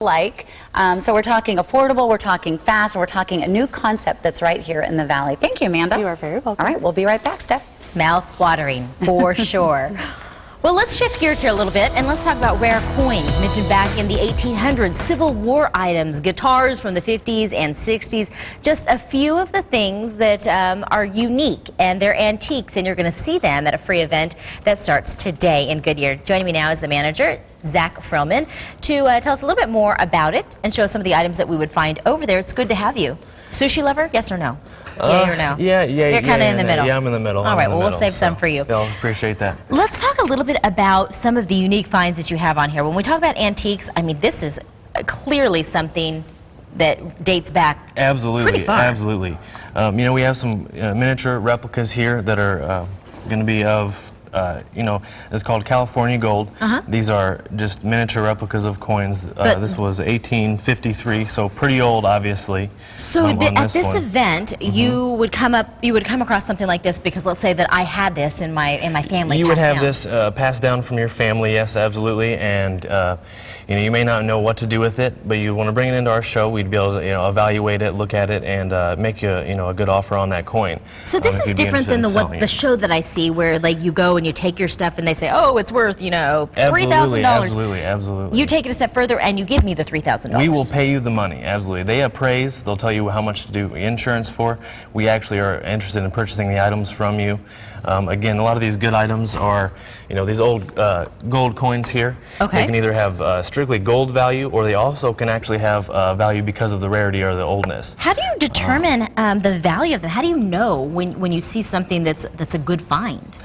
like. So we're talking affordable, we're talking fast, we're talking a new concept that's right here in the Valley. Thank you, Amanda. You are very welcome. All right, we'll be right back, Steph. Mouth-watering, for sure. Well, let's shift gears here a little bit, and let's talk about rare coins minted back in the 1800s, Civil War items, guitars from the 50s and 60s, just a few of the things that are unique, and they're antiques, and you're going to see them at a free event that starts today in Goodyear. Joining me now is the manager, Zach Froman, to tell us a little bit more about it and show us some of the items that we would find over there. It's good to have you. Sushi lover, yes or no? Yay or no? Yeah. You're kind of in the middle. Yeah, I'm in the middle. All right, well, we'll save some for you. I'll appreciate that. Let's talk a little bit about some of the unique finds that you have on here. When we talk about antiques, I mean, this is clearly something that dates back pretty far. Absolutely. You know, we have some miniature replicas here that are going to be of, you know, it's called California gold. These are just miniature replicas of coins. This was 1853, so pretty old, obviously. So at this event, you would come across something like this because let's say that I had this in my family. You would have this passed down from your family, yes, absolutely, and you know, you may not know what to do with it, but you want to bring it into our show. We'd be able to, you know, evaluate it, look at it, and make you, you know, a good offer on that coin. So this is different than the show that I see, where like you go and you take your stuff and they say, oh, it's worth, you know, $3,000. Absolutely. You take it a step further and you give me the $3,000. We will pay you the money, absolutely. They appraise. They'll tell you how much to do insurance for. We actually are interested in purchasing the items from you. Again, a lot of these good items are, you know, these old gold coins here. Okay. They can either have strictly gold value, or they also can actually have value because of the rarity or the oldness. How do you determine the value of them? How do you know when you see something that's a good find?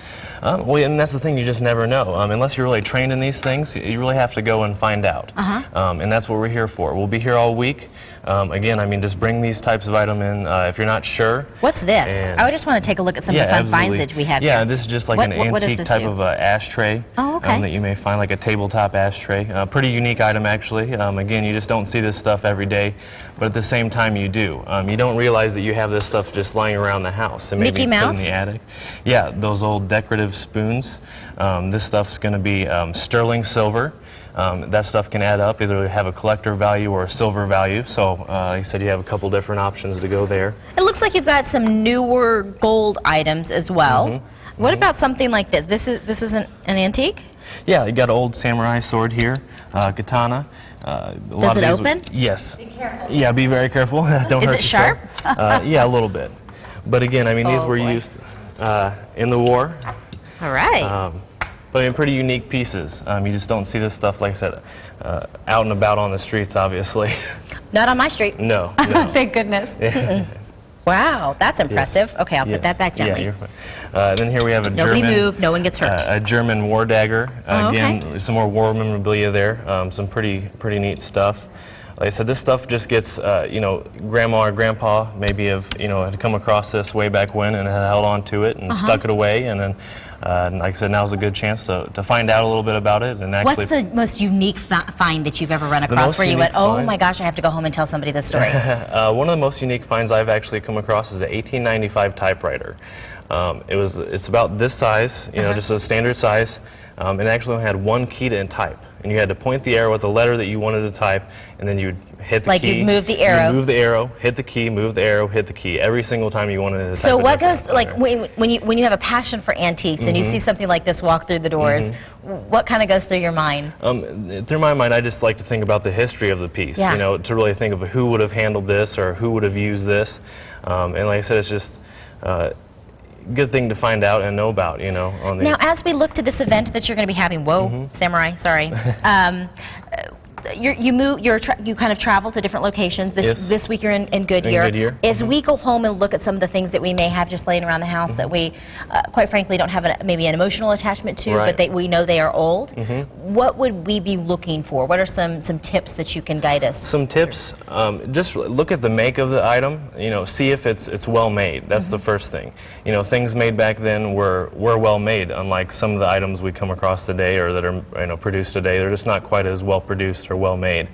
Well, and that's the thing, you just never know. Unless you're really trained in these things, you really have to go and find out. And that's what we're here for. We'll be here all week. Again, I mean, just bring these types of item in if you're not sure. What's this? I just want to take a look at some of the fun finds that we have here. Yeah, this is just like an antique type of ashtray that you may find, like a tabletop ashtray. Pretty unique item, actually. Again, you just don't see this stuff every day, but at the same time you do. You don't realize that you have this stuff just lying around the house. And maybe Mickey Mouse? in the attic. Yeah, those old decorative spoons. This stuff's going to be sterling silver. That stuff can add up, either have a collector value or a silver value. So, like I said, you have a couple different options to go there. It looks like you've got some newer gold items as well. What about something like this? This isn't an antique? Yeah, you got an old samurai sword here, katana. Does it open? Yes. Be careful. Yeah, be very careful. Don't Is hurt it sharp? Yeah, a little bit. But again, I mean, these were used in the war. All right. But I mean, pretty unique pieces. You just don't see this stuff, like I said, out and about on the streets, obviously. Not on my street. No. Thank goodness. Wow, that's impressive. Yes. Okay, I'll put that back gently. Yeah, you're fine. Then here we have a Nobody move, no one gets hurt. A German war dagger. Again, some more war memorabilia there. Some pretty neat stuff. Like I said, this stuff just gets, you know, grandma or grandpa maybe have, you know, had come across this way back when and had held on to it and stuck it away, and then, like I said, now's a good chance to find out a little bit about it. And actually, what's the most unique find that you've ever run across where you went, oh my gosh, I have to go home and tell somebody this story? One of the most unique finds I've actually come across is an 1895 typewriter. It's about this size, you know, just a standard size. It actually only had one key to type. And you had to point the arrow at the letter that you wanted to type, and then you'd hit the key. Like you'd move the arrow. You'd move the arrow, hit the key, move the arrow, hit the key. Every single time you wanted to type. So what goes, like when you have a passion for antiques and you see something like this walk through the doors, what kind of goes through your mind? Through my mind, I just like to think about the history of the piece. You know, to really think of who would have handled this or who would have used this. And like I said, it's just good thing to find out and know about, you know. On these. Now, as we look to this event that you're going to be having, samurai, sorry. You kind of travel to different locations. This week you're in Goodyear. As we go home and look at some of the things that we may have just laying around the house that we, quite frankly, don't have maybe an emotional attachment to, but we know they are old, what would we be looking for? What are some tips that you can guide us? Some tips, just look at the make of the item, you know, see if it's well made. That's the first thing. You know, things made back then were well made, unlike some of the items we come across today or that are, you know, produced today. They're just not quite as well produced or well made.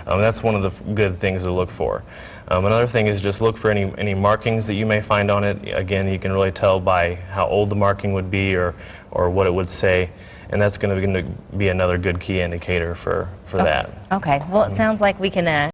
That's one of the good things to look for. Another thing is just look for any markings that you may find on it. Again, you can really tell by how old the marking would be or what it would say. and that's going to be another good key indicator for that. Okay. Well, it sounds like we can